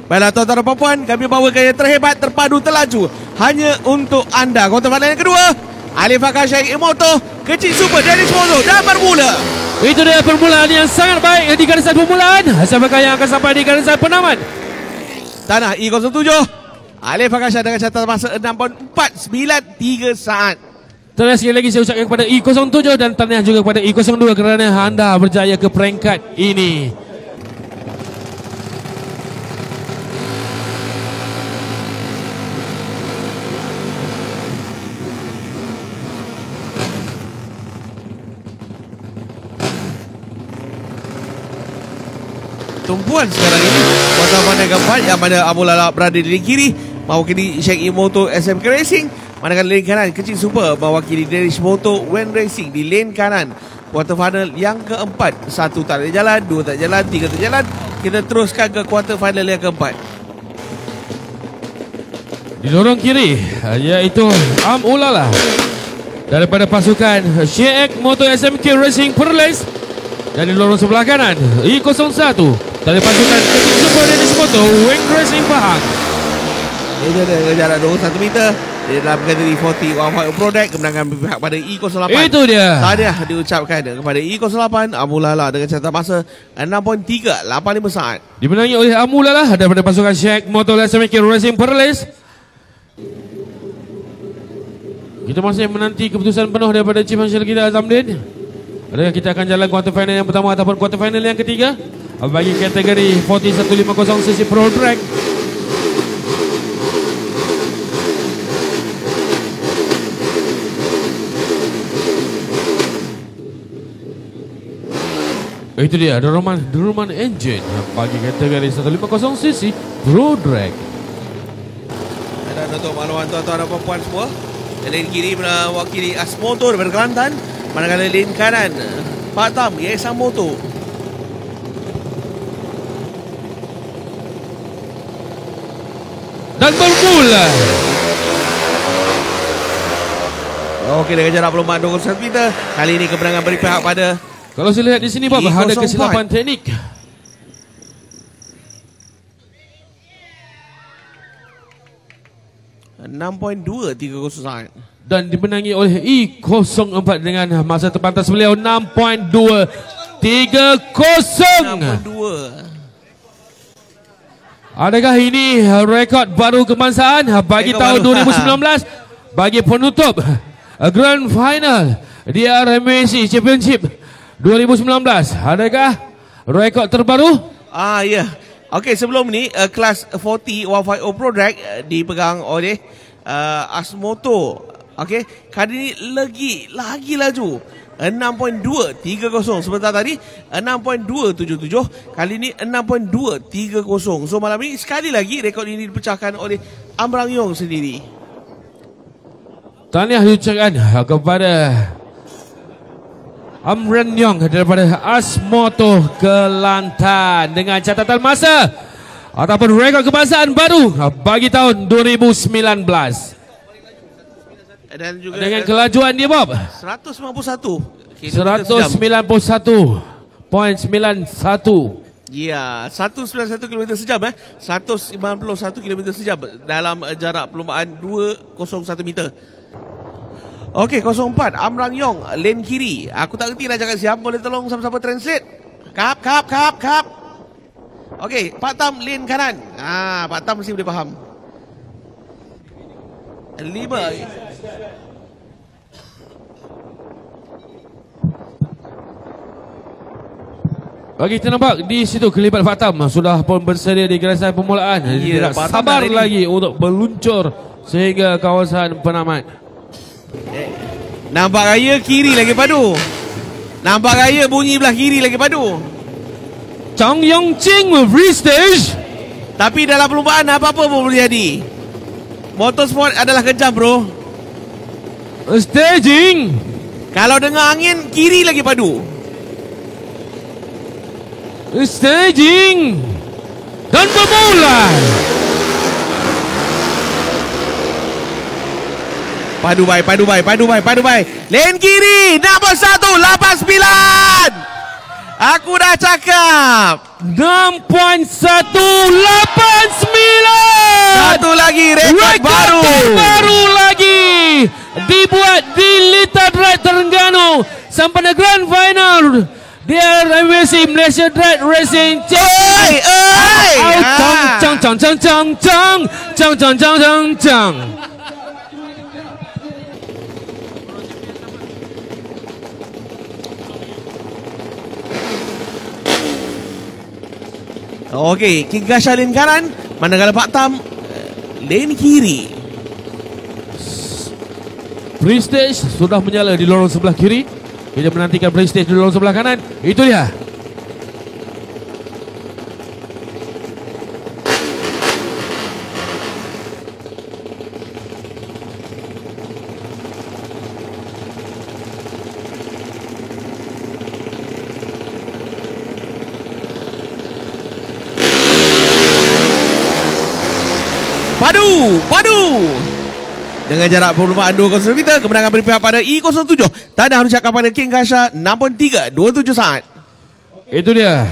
Baiklah tuan-tuan dan puan-puan, kami bawakan yang terhebat, terpadu, terlaju hanya untuk anda. Kuarter final yang kedua, Alif Akasha Imoto, kecil super Dennis Mozo dah bermula. Itu dia permulaan yang sangat baik di garisan permulaan. Siapakah yang akan sampai di garisan penamat? Tanah E07, Alif Akasha dengan catatan masa 6.493 saat. Tahniah sekali lagi saya ucapkan kepada E07 dan tahniah juga kepada E02 kerana anda berjaya ke peringkat ini. Tumpuan sekarang ini kuarter final keempat yang mana Abu Lala berada di lane kiri mewakili Sheikh Imoto SMK Racing, manakala lane kanan kecil super mewakili Derish Moto Wen Racing di lane kanan. Kuarter final yang keempat, 1 tak ada jalan, 2 tak jalan, 3 tak jalan. Kita teruskan ke kuarter final yang keempat. Di lorong kiri iaitu Ulala daripada pasukan Sheikh Moto SMK Racing Perlis. Dan di lorong sebelah kanan E01 dari pasukan kecil super Dennis Moto Wing Racing Pahang. Ini ada jarak 21 meter di dalam kategori 40 150 product, kemenangan berpihak pada E08. Itu dia. Tahniah diucapkan kepada E08 Abu Lala dengan catatan masa 6.385 saat. Dimenangi oleh Ulala daripada pasukan Sheikh Moto SMK Racing Perlis. Kita masih menanti keputusan penuh daripada Chief Marshal kita Azamdin. Adakah kita akan jalan kuarter final yang pertama ataupun kuarter final yang ketiga bagi kategori 4150 cc Pro Drag. Itu dia Durman Engine bagi kategori 150 cc Pro Drag. Dan untuk makluman tuan-tuan dan puan-puan semua, lane kiri mewakili Asmoto daripada Kelantan, manakala lane kanan Pak Tam Yayasan Moto. Dan bermula. Okey, dengan jarak perlombaan 21 meter, kali ini kemenangan berpihak pada, kalau saya lihat di sini Bob, ada kesilapan teknik. .230 dan dimenangi oleh E04 dengan masa terpantas beliau 6.230. 6.2. Adakah ini rekod baru kebangsaan bagi tahun 2019 bagi penutup Grand Final di RMAC Championship 2019? Adakah rekod terbaru? Ya. Okey, sebelum ni kelas 40 150 Pro Drag dipegang oleh Asmoto. Okey, kali ini lagi laju 6.230, sebentar tadi 6.277, kali ini 6.230. So malam ini sekali lagi rekod ini dipecahkan oleh Amrang Yong sendiri. Tahniah diucapkan kepada Amran Yong daripada Asmoto Kelantan dengan catatan masa ataupun rekod kebangsaan baru bagi tahun 2019. Dan juga dengan kelajuan dia Bob 191.91. Ya, 191 km sejam 191 km sejam dalam jarak perlombaan 201 meter. Okey, 04 Amrang Yong lane kiri. Aku tak kerti nak cakap siap, boleh tolong siapa-siapa translate? Kap. Okey, Pak Tam lane kanan. Pak Tam mesti boleh faham. 5. Bagi kita nampak di situ kelibat Fatam sudah pun bersedia di garisan permulaan. Dia tidak sabar lagi untuk meluncur sehingga kawasan penamat. Nampak raya kiri lagi padu. Nampak raya bunyi belah kiri lagi padu. Chang Yongqing free stage. Tapi dalam perlombaan apa-apa pun boleh jadi. Motorsport adalah kejam bro. Staging. Kalau dengar angin kiri lagi padu. Staging. Dan bermula. Padu baik. Lane kiri nombor 189. Aku dah cakap. 6.189. Satu lagi rekod baru. Baru lagi dibuat di Lita Drag Terengganu sampai ke Grand Final. Dia MWC Malaysia Drag Racing Chang. Okey, King Gasha lane kanan, manakala Pak Tam lane kiri. Prestige sudah menyala di lorong sebelah kiri. Kita menantikan Prestige di lorong sebelah kanan. Itu dia. Padu dengan jarak perlumbaan 2.0 meter, kemenangan berpihak pada E07. Tanda harus cakap pada King Gasha 6.327 saat. Itu dia.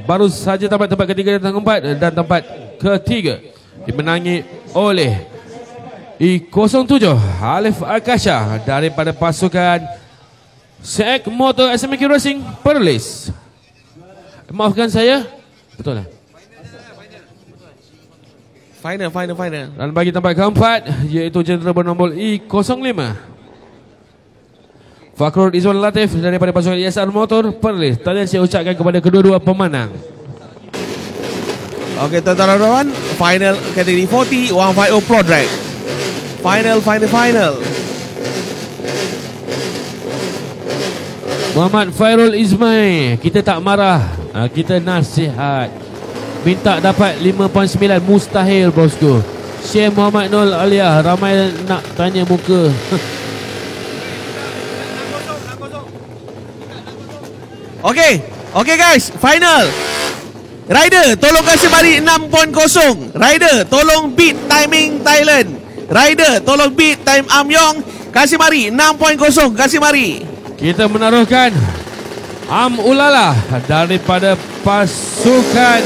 Baru saja tempat ketiga dan keempat dan tempat ketiga dimenangi oleh E07 Alif Akasha daripada pasukan CX Motor SMK Racing Perlis. Maafkan saya. Betul lah. Final. Dan bagi tempat keempat iaitu jentera bernombor E05 Fakhrul Izwan Latif daripada pasukan ISR Motor Perlis. Tadi saya ucapkan kepada kedua-dua pemenang. Okey, tuan-tuan, final kategori 40 150 Pro Drag. Final. Muhammad Fairul Ismail, kita tak marah, kita nasihat. Minta dapat 5.9 mustahil bosku. Syekh Muhammad Nol Alia, ramai nak tanya muka. Okey guys, final. Rider, tolong kasih balik 6.0. Rider, tolong beat timing Thailand. Rider, tolong beat time Amyong. Kasih mari 6.0, kasih mari. Kita menaruhkan Am Ulala daripada pasukan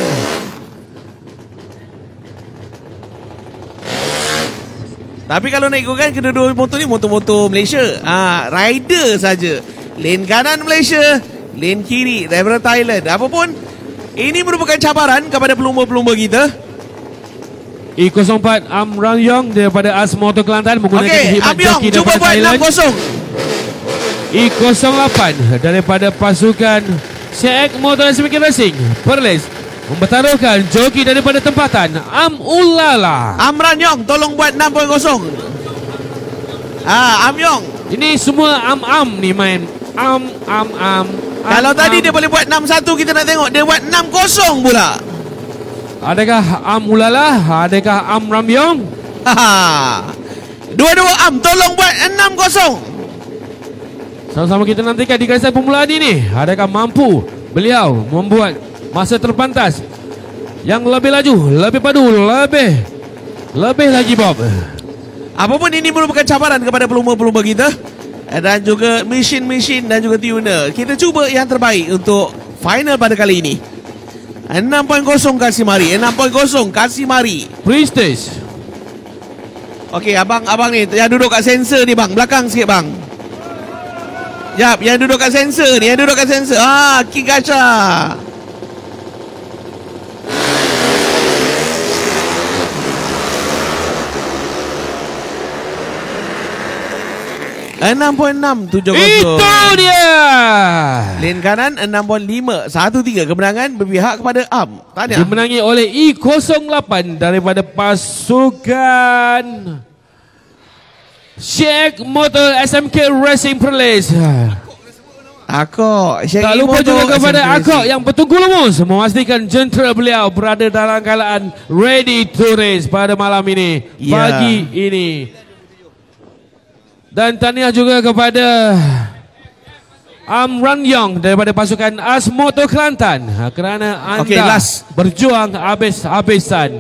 Tapi kalau nak ikutkan kedua-dua motor ni motor-motor Malaysia. Rider saja. Lane kanan Malaysia, lane kiri daripada Thailand. Apapun, ini merupakan cabaran kepada pelumba-pelumba kita. E04 Am Rangyong daripada As Motor Kelantan menggunakan khidmat joki cuba buat Thailand. 6-0. E08 daripada pasukan CX Motor SMK Racing Perlis mempertaruhkan joki daripada tempatan Am Ulala. Amran Yong, tolong buat 6.0. Am Yong. Ini semua am ni main. Am. Kalau tadi dia boleh buat 6-1, kita nak tengok dia buat 6-0 pula. Adakah Am Ulala? Adakah Am Ramyong? Dua-dua Am, tolong buat 6-0. Sama-sama kita nantikan di garisan permulaan ini. Adakah mampu beliau membuat masa terpantas yang lebih laju, lebih padu, lebih lagi Bob. Apapun ini merupakan cabaran kepada pelumba-pelumba kita dan juga mesin-mesin dan juga tuner. Kita cuba yang terbaik untuk final pada kali ini. 6.0 kasih mari. 6.0 kasih mari. Prestige. Okey, abang ni yang duduk kat sensor ni bang, belakang sikit bang. Jap, yang duduk kat sensor ni, King Gasha. .670. Itu dia. Lane kanan 6.5 1-3. Kemenangan berpihak kepada Am. Tanya. Dimenangi oleh E08 daripada pasukan Sheikh Motor SMK Racing Perlis. Akok. Tak lupa juga kepada Akok yang bertunggu lumus memastikan jentera beliau berada dalam keadaan ready to race pada malam ini, pagi ini. Dan tahniah juga kepada Am Rangyong daripada pasukan As Motor Kelantan kerana anda berjuang habis-habisan.